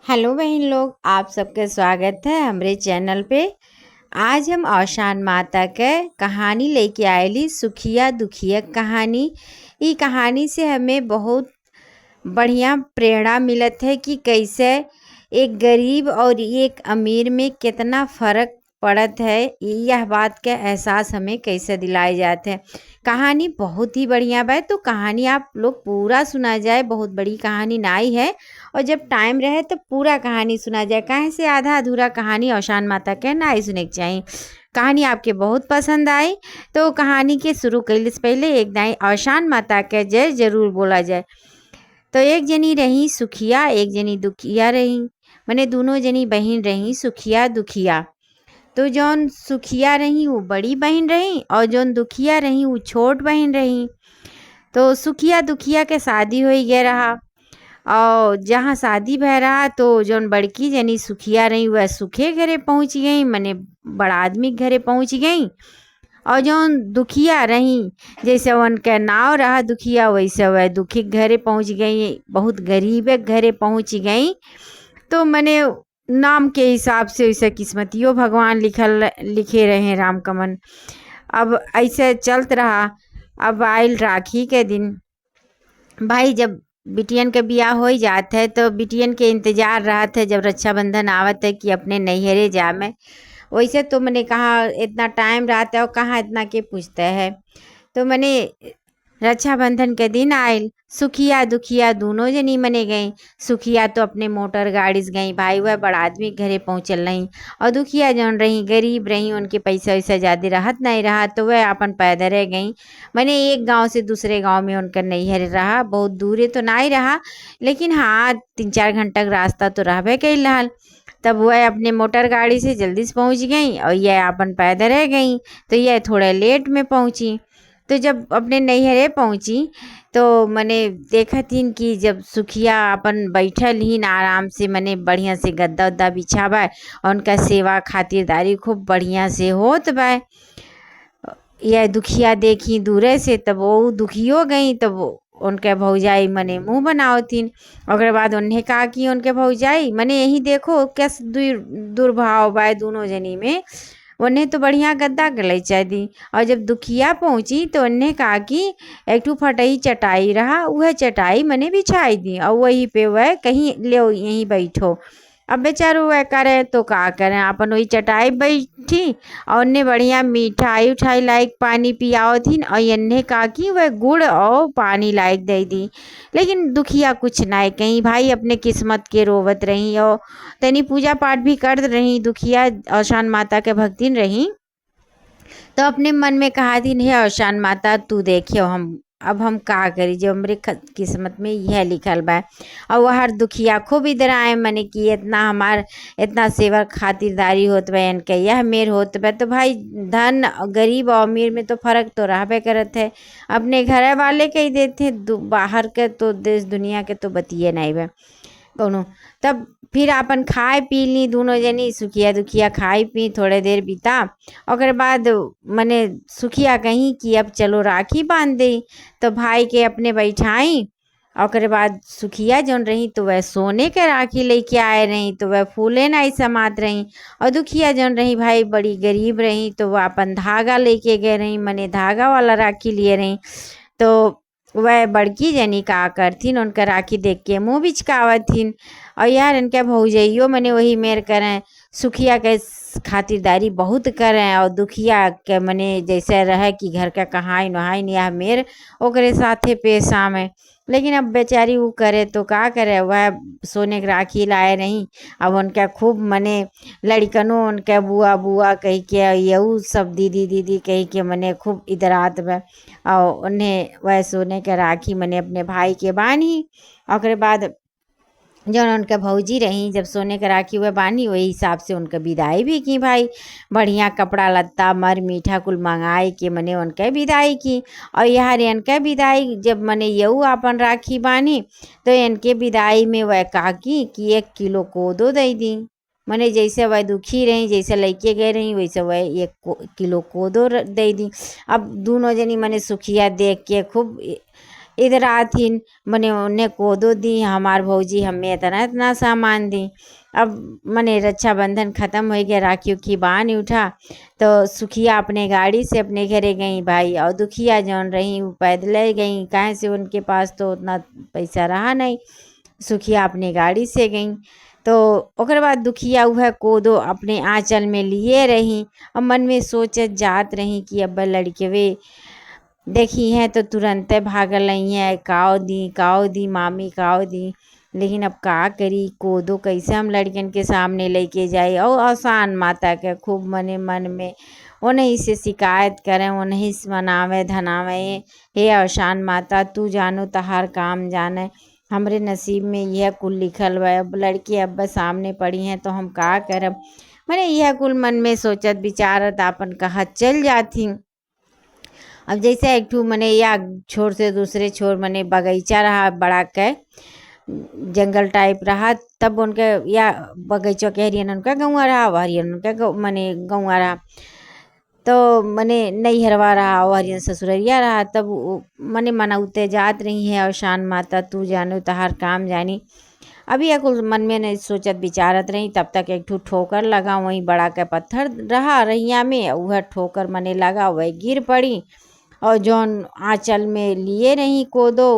Hello बहन लोग, आप सबका स्वागत है हमारे चैनल पे। आज हम औशान माता के कहानी लेके आएली, सुखिया दुखिया कहानी। ये कहानी से हमें बहुत बढ़िया प्रेरणा मिलत है कि कैसे एक गरीब और एक अमीर में कितना फ़र्क पड़त है। यह बात का एहसास हमें कैसे दिलाए जाते हैं। कहानी बहुत ही बढ़िया बा, तो कहानी आप लोग पूरा सुना जाए। बहुत बड़ी कहानी नाई है, और जब टाइम रहे तो पूरा कहानी सुना जाए। काहे से आधा अधूरा कहानी औशान माता के नाई सुने के चाहिए। कहानी आपके बहुत पसंद आई तो कहानी के शुरू कैले से पहले एक दाई औशान माता के जय जरूर बोला जाए। तो एक जनी रही सुखिया, एक जनी दुखिया रही। मने दोनों जनी बहन रही, सुखिया दुखिया। तो जौन सुखिया रही वो बड़ी बहन रही, और जौन दुखिया रही वो छोट बहन रही। तो सुखिया दुखिया के शादी हो गया रहा, और जहाँ शादी भय रहा तो जौन बड़की जनी सुखिया रही वह सुखे घरे पहुँच गई, मने बड़ा आदमी के घरे पहुँच गई। और जौन दुखिया रही, जैसे उनका नाव रहा दुखिया, वैसे वह दुखी के घरे पहुँच गई, बहुत गरीब के घरे पहुँच गई। तो मने नाम के हिसाब से वैसे किस्मतियों भगवान लिखे रहे राम कमन। अब ऐसे चलत रहा। अब आयल राखी के दिन। भाई जब बिटियन के बियाह हो जात है तो बिटियन के इंतजार रहत है जब रक्षाबंधन आवत है कि अपने नैहरे जामे। वैसे तो मैंने कहा इतना टाइम रहता है और कहाँ इतना के पूछते हैं। तो मैंने रक्षाबंधन के दिन आयल, सुखिया दुखिया दोनों जनी मने गई। सुखिया तो अपने मोटर गाड़ी से गई, भाई वह बड़ा आदमी के घरे पहुँचल नहीं। और दुखिया जौन रही गरीब रही, उनके पैसा वैसा ज़्यादा रहत नहीं रहा, तो वह अपन पैदल गई। मैंने एक गांव से दूसरे गांव में उनका नैहर रहा, बहुत दूर तो नहीं रहा, लेकिन हाँ 3-4 घंटा का रास्ता तो रहबे कैल रहल। तब वह अपने मोटर गाड़ी से जल्दी से पहुंच गई और यह अपन पैदल रह गई, तो यह थोड़ा लेट में पहुंची। तो जब अपने नैहरे पहुंची तो मैंने देखा थीन कि जब सुखिया अपन बैठल ही आराम से, मने बढ़िया से गद्दा उद्दा बिछा बा, और उनका सेवा खातिरदारी खूब बढ़िया से होत बा। यह दुखिया देखी दूरे से, तब वो दुखियो गई। तब उनके भौजाई मने मुँह बनावतीन। ओकरे बाद उन्हें कहा कि उनके भौजाई मने यही देखो कैसे दुर्भाव बा दोनों जनी में। उन्हें तो बढ़िया गद्दा गलैचा दी। और जब दुखिया पहुंची तो उन्हें कहा कि एक ठू फटई चटाई रहा, वह चटाई मने बिछाई दी, और वहीं पे वह कहीं ले यहीं बैठो। अब बेचारो वह करे तो का करें, अपन वही चटाई बैठी, और उन्हें बढ़िया मिठाई उठाई लाइक पानी पियाओ थी, और इन्हें कहा कि वह गुड़ और पानी लाइक दे दी। लेकिन दुखिया कुछ नहीं कहीं, भाई अपने किस्मत के रोवत रही, और तनी पूजा पाठ भी कर रही। दुखिया औशान माता के भक्तिन रही, तो अपने मन में कहा थी हे औशान माता तू देखियो अब हम का करी, जो हमरे किस्मत में यह लिखल बा। और वह दुखिया खूब इधर आए, मने कि इतना हमार इतना सेवा खातिरदारी होत बा, इनके यह मेर होत बा। तो भाई धन गरीब और अमीर में तो फर्क तो रहबे करत है। अपने घर वाले कही देते, बाहर के तो देश दुनिया के तो बतिए नहीं बा कौनो। तब फिर अपन खाए पी ली दोनों जनी, सुखिया दुखिया खाई पी थोड़े देर बिता। और बाद मने सुखिया कहीं कि अब चलो राखी बांध दे। तो भाई के अपने बैठाई। और बाद सुखिया जौन रही तो वह सोने के राखी लेके आए रही, तो वह फूले नहीं समात रही। और दुखिया जौन रही भाई बड़ी गरीब रही, तो वह अपन धागा लेके गए रही, मने धागा वाला राखी लिए रही। तो वह बड़की जनी का करथिन, उनका राखी देख के मुँह बिचकावथिन। और यार इनके भौजैयो मने वही मेर करें, सुखिया के खातिरदारी बहुत करें, और दुखिया के मने जैसे रहे कि घर का कहाई नहाई यह मेर ओकरे साथे पेश आवे। लेकिन अब बेचारी वो करे तो का करे, वह सोने के राखी लाए नहीं। अब उनका खूब मने लड़कनों उनके बुआ बुआ कह के, यू सब दीदी दीदी कह के मने खूब इधर आत बा। और उन्हें वह सोने के राखी मने अपने भाई के बानी। और बाद जौन उनके भौजी रही, जब सोने के राखी हुए बानी वही हिसाब से उनका विदाई भी की भाई। बढ़िया कपड़ा लत्ता मर मीठा कुल मंगाए के मने उनके विदाई की। और यहाँ इनके विदाई जब मने यऊ अपन राखी बानी, तो इनके विदाई में वह कहा कि 1 किलो कोदो दे दी। मने जैसे वह दुखी रही, जैसे लैके गए रही, वैसे वह 1 किलो कोदो दे दी। अब दोनों जनी मने सुखिया देख के खूब इधर आथिन मने उन्हें कोदो दी, हमार भौजी हमें इतना इतना सामान दी। अब मने रक्षाबंधन ख़त्म हो गया, राखी उखी बांध उठा तो सुखिया अपने गाड़ी से अपने घरे गई भाई, और दुखिया जौन रही वो पैदल गई, काहे से उनके पास तो उतना पैसा रहा नहीं। सुखिया अपने गाड़ी से गई तो ओकर बाद दुखिया वह कोदो अपने आंचल में लिए रही, और मन में सोचत जात रही कि अब लड़केवे देखी है तो तुरंते भागल नहीं है, काओ दी मामी काओ दी। लेकिन अब का करी, कोदो कैसे हम लड़कन के सामने लेके जाए, और आसान माता के खूब मने मन में उन्हीं से शिकायत करें, उन्हीं से मनावे धनावे, हे आसान माता तू जानो तहार काम जाने, हमरे नसीब में यह कुल लिखल बा, अब लड़की अब सामने पड़ी हैं तो हम का करब। मैंने यह कुल मन में सोचत विचारत आपन कहा चल जाती। अब जैसे एक ठू मने या छोर से दूसरे छोर मने बगीचा रहा बड़ा के, जंगल टाइप रहा, तब उनके या बगीचा के हरियन उनका गौवा रहा, हरियन उनका मने गौवा रहा, तो मने नैहरवा रहा और हरियन ससुररिया रहा। तब मने मनौते जात रही है, और शान माता तू जानो तहार काम जानी। अभी या कुल मन में नहीं सोचत विचारत रही, तब तक एक ठू ठोकर लगा, वहीं बड़ा के पत्थर रहा रहिया में, वह ठोकर मने लगा वह गिर पड़ी, और जौन आंचल में लिए रही कोदो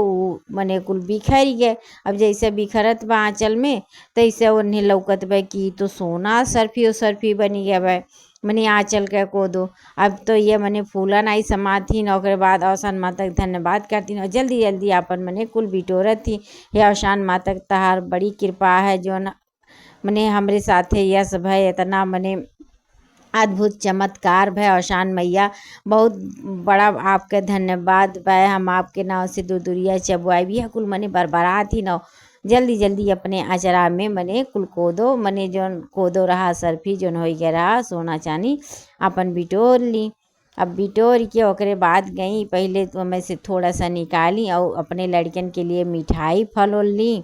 मने कुल बिखर गए। अब जैसे बिखरत बा आंचल में, तैसे उन्हें लौकत बा कि तो सोना सर्फी बनी गया बा मने आंचल के कोदो। अब तो ये मने फूला नहीं समाथीन, और बाद अवसान माता के धन्यवाद करतीन, और जल्दी जल्दी आपन मने कुल बिटोरत थी। हे अवसान माता तहार बड़ी कृपा है, जौन मने हमरे साथे यह सब है, इतना मने अद्भुत चमत्कार भय अवसान मैया, बहुत बड़ा आपके धन्यवाद भय। हम आपके नाव से दूर दूरिया चबुआई भी है कुल मने बरबरा थी न, जल्दी जल्दी अपने अचरा में मने कुल कोदो मने जौन कोदो रहा सर्फी जौन हो गया रहा सोना चानी अपन बिटोर ली। अब बिटोर के ओकरे बाद गई, पहले तो मैं से थोड़ा सा निकाली और अपने लड़कन के लिए मिठाई फल उल ली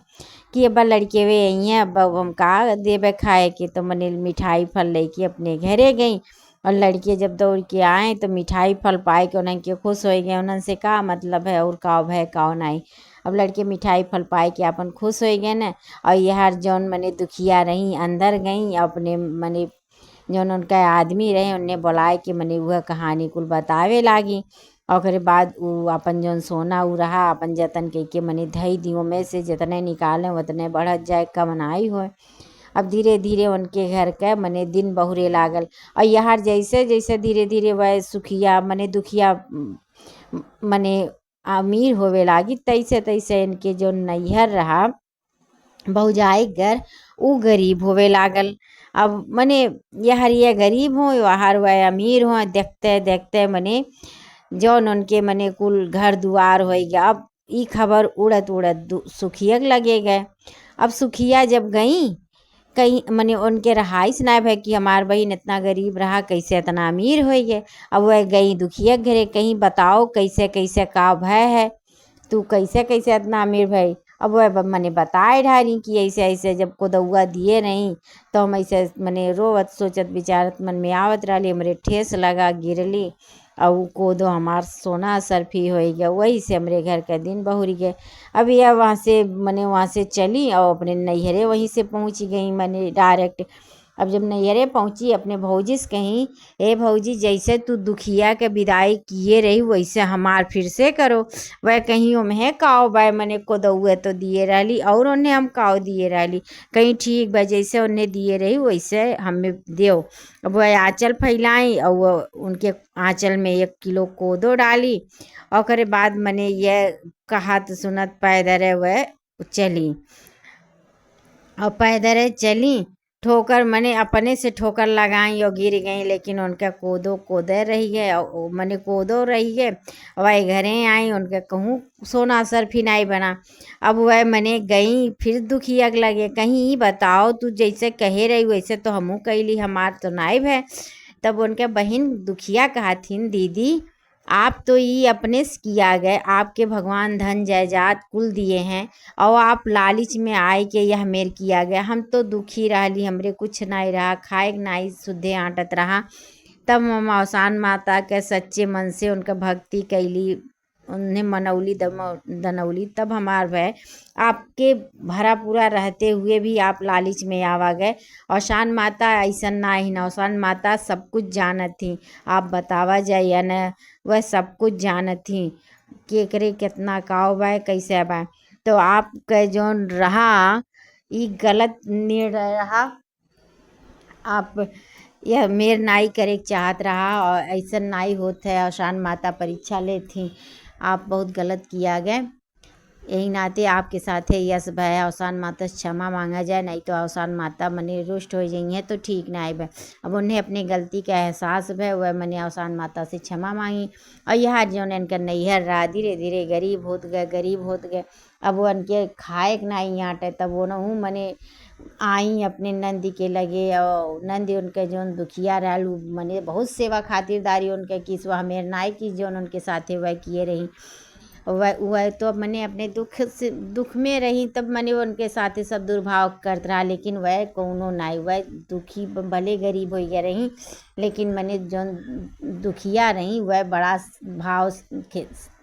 कि अब लड़के वे यही हैं, अब हम का देवे खाए के, तो मने मिठाई फल लेके अपने घरे गई। और लड़के जब दौड़ के आए तो मिठाई फल पाए के उन्हें के खुश हो गए, उन्हें से का मतलब है और का है का नहीं। अब लड़के मिठाई फल पाए के अपन खुश हो गए न, और यह जौन मने दुखिया रही अंदर गई, अपने मने जौन उनका आदमी रहे उन्हें बुलाए के मने वह कहानी कुल बतावे लागी। और बाद उ अपन जौन सोना उ रहा अपन जतन के मने धई दियों में से जितने निकालें उतने बढ़त जाए कमनाई हो। अब धीरे धीरे उनके घर के मने दिन बहुरे लागल, और यहाँ जैसे जैसे धीरे धीरे वह सुखिया मने दुखिया मने अमीर होवे लागी, तैसे तैसे इनके जो नैहर रहा भौजाई घर उ गरीब होवे लागल। अब मने यार ये गरीब हो यार वह अमीर हो, देखते देखते मने जौन उनके मने कुल घर दुआर हो गया। अब ई खबर उड़त उड़त सुखिया लगे गए। अब सुखिया जब गई कहीं मने उनके रहाइश ना भय कि हमार बहन इतना गरीब रहा कैसे इतना अमीर हो गए। अब वह गई दुखिया घरे, कहीं बताओ कैसे कैसे का भय है, तू कैसे कैसे इतना अमीर भाई। अब वह मने बताए ढारी कि ऐसे ऐसे जब को दौआ दिए नहीं तो हम ऐसे मने रोवत सोचत विचारत मन में आवत रही, हमरे ठेस लगा गिरली और कोदो हमार सोना सर्फी हो गया, वही से हमरे घर का दिन बहुरी गए। अब यह वहाँ से मने वहाँ से चली और अपने नैहरे वहीं से पहुँच गई मने डायरेक्ट। अब जब नैहरे पहुँची अपने भौजी से कहीं, ए भौजी जैसे तू दुखिया के विदाई किए रही वैसे हमार फिर से करो। वह कहीं उन्हें काव बाय मने को दौए तो दिए रहली और उन्हें हम काव दिए रहली, कहीं ठीक बा जैसे उन्हें दिए रही वैसे हमें देव। अब वह आँचल फैलाई और वह उनके आँचल में 1 किलो कोदो डाली, और बाद मने यह कहा तो सुनत पैदरे वह चली। और पैदरे चली, ठोकर मने अपने से ठोकर लगाई और गिर गई, लेकिन उनका कोदो कोदे रही गए और मने कोदो रही गए। वह घरे आई, उनके कहूँ सोना सर्फी नहीं बना। अब वह मने गई फिर दुखिया लगे, कहीं बताओ तू जैसे कहे रही वैसे तो हमू कैली, हमार तो नाइब है। तब उनके बहन दुखिया कहथिन दीदी आप तो ये अपने से किया गए, आपके भगवान धन जायदाद कुल दिए हैं और आप लालच में आए के यह मेर किया गया। हम तो दुखी रहली, हमरे कुछ नहीं रहा, खाए नहीं शुद्धे आटत रहा। तब हम अवसान माता के सच्चे मन से उनका भक्ति कैली, उन्हें मनौली दनौली, तब हमार भय आपके भरा पूरा रहते हुए भी आप लालच में आवा गए। औसान माता ऐसा ना ही ना, औसान माता सब कुछ जानत थी। आप बतावा जाए या न, वह सब कुछ जानत थी केकरे कितना काव बा कैसे बा। तो आपका जौन रहा ई गलत निर्णय रहा। आप यह मेर नाई करे के चाहत रहा और ऐसा नाई होत है। औसान माता परीक्षा ले थी, आप बहुत गलत किया गए। यही नाते आपके साथ है यस भय औसान माता से क्षमा मांगा जाए, नहीं तो औसान माता मने रुष्ट हो जाइए तो ठीक ना आए। अब उन्हें अपनी गलती का एहसास है, वह मैंने औसान माता से क्षमा मांगी। और यह जो इनका नैहर रहा धीरे धीरे गरीब होत गए। अब वो उनके खाए के नहीं आटे, तब वो नहूँ मने आई अपने नंदी के लगे। और नंदी उनके जौन दुखिया रहल मने बहुत सेवा खातिरदारी उनके की वह मेरे नाई की जौन उनके साथे वह किए रही। वह तो मैंने अपने दुख में रही, तब मैंने उनके साथ सब दुर्भाव करत रहा। लेकिन वह कोनो नाई, वह दुखी भले गरीब हो गया रही, लेकिन मैंने जो दुखिया रही वह बड़ा भाव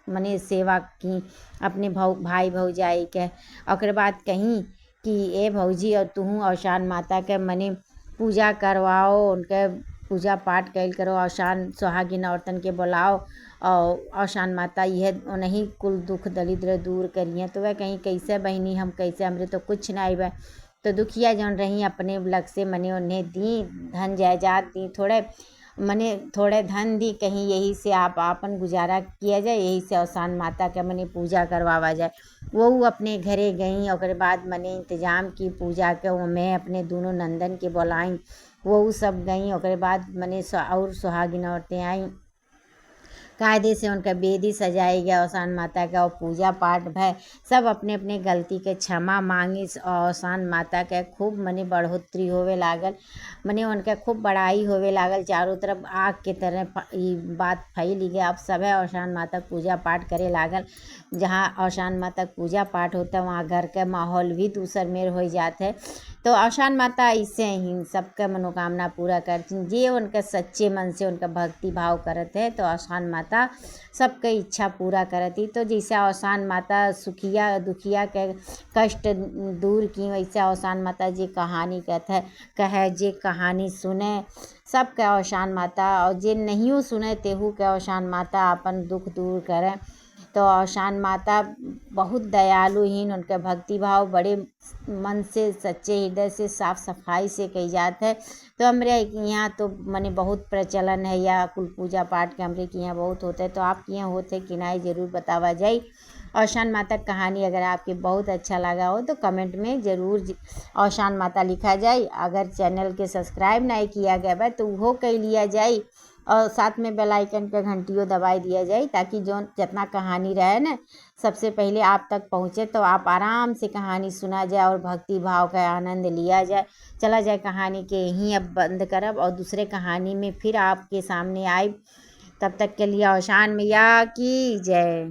मैंने सेवा की अपने भाई भौजाई के। और बाद कहीं कि ए भौजी और तुहूँ औसान माता के मने पूजा करवाओ, उनके पूजा पाठ कैल करो, औसान सुहागिन औरतन के बुलाओ और औसान माता यह उन्हीं कुल दुख दरिद्र दूर करिए। तो वह कहीं कैसे बहनी हम कैसे, हमरे तो कुछ ना आए। तो दुखिया जौन रही अपने लग से मने उन्हें दी धन जायदाद दी, थोड़े धन दी, कहीं यही से आप आपन गुजारा किया जाए, यही से औसान माता के मने पूजा करवावा जाए। वो अपने घरे गई और बाद मने इंतजाम की पूजा के। वो मैं अपने दोनों नंदन के बुलाई, वो सब गई। और बाद मने और सुहागिन औरतें आई, कायदे से उनका बेदी सजाई गया औसान माता का और पूजा पाठ भय। सब अपने अपने गलती के क्षमा मांगी और औसान माता के खूब मने बढ़ोतरी होवे लागल। मने उनका खूब बड़ाई होवे लागल, चारों तरफ आग के तरह ये बात फैल गया। अब सब है औसान माता पूजा पाठ करे लागल। जहाँ औसान माता पूजा पाठ होता है वहाँ घर का माहौल भी दूसर मेर हो जाता है। तो औसान माता ऐसे ही सबका मनोकामना पूरा करती, जे उनका सच्चे मन से उनका भक्ति भाव करते है तो औसान माता सबका इच्छा पूरा करती। तो जैसे औसान माता सुखिया दुखिया के कष्ट दूर की, वैसे औसान माता जी कहानी कहे जे कहानी सुने सबका औसान माता, और जे नहीं सुने तेहू के औसान माता अपन दुख दूर करे। तो औसान माता बहुत दयालुहीन, उनका भक्ति भाव बड़े मन से सच्चे हृदय से साफ सफाई से कही जाता है। तो हमारे यहाँ तो मने बहुत प्रचलन है या कुल पूजा पाठ के हमारे के यहाँ बहुत होता है। तो आपके यहाँ होते कि नहीं ज़रूर बतावा जाए। औसान माता कहानी अगर आपके बहुत अच्छा लगा हो तो कमेंट में ज़रूर औसान माता लिखा जाए। अगर चैनल के सब्सक्राइब नहीं किया गया है तो वो कर लिया जाए और साथ में बेल आइकन पे घंटियों दबाई दिया जाए, ताकि जो जितना कहानी रहे ना सबसे पहले आप तक पहुँचे, तो आप आराम से कहानी सुना जाए और भक्ति भाव का आनंद लिया जाए। चला जाए कहानी के यहीं अब बंद करब और दूसरे कहानी में फिर आपके सामने आए। तब तक के लिए औसान मैया की जय।